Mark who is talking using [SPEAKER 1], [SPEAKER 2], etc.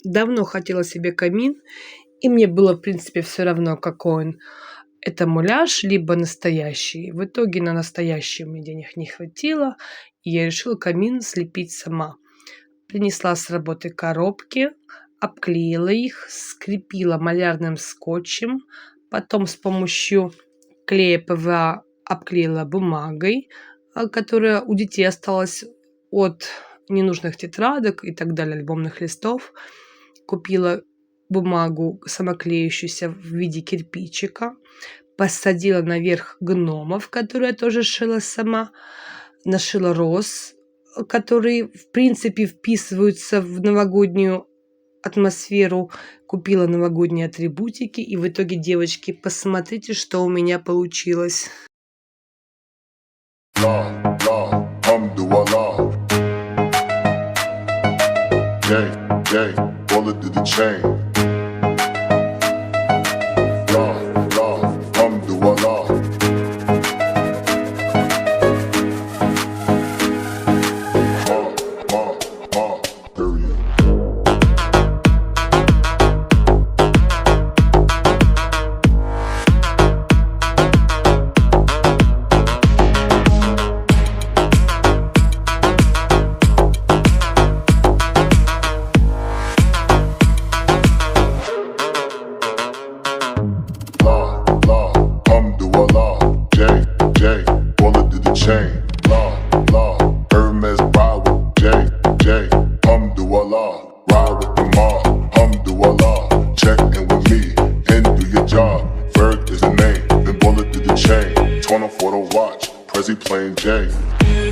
[SPEAKER 1] Давно хотела себе камин, и мне было, в принципе, все равно, какой он. Это муляж, либо настоящий. В итоге на настоящий мне денег не хватило, и я решила камин слепить сама. Принесла с работы коробки, обклеила их, скрепила малярным скотчем, потом с помощью клея ПВА обклеила бумагой, которая у детей осталась от ненужных тетрадок и так далее, альбомных листов. Купила бумагу самоклеющуюся в виде кирпичика, посадила наверх гномов, которые я тоже шила сама, нашила роз, которые, в принципе, вписываются в новогоднюю атмосферу, купила новогодние атрибутики, и в итоге, девочки, посмотрите, что у меня получилось.
[SPEAKER 2] For the watch, Prezi playing Jay.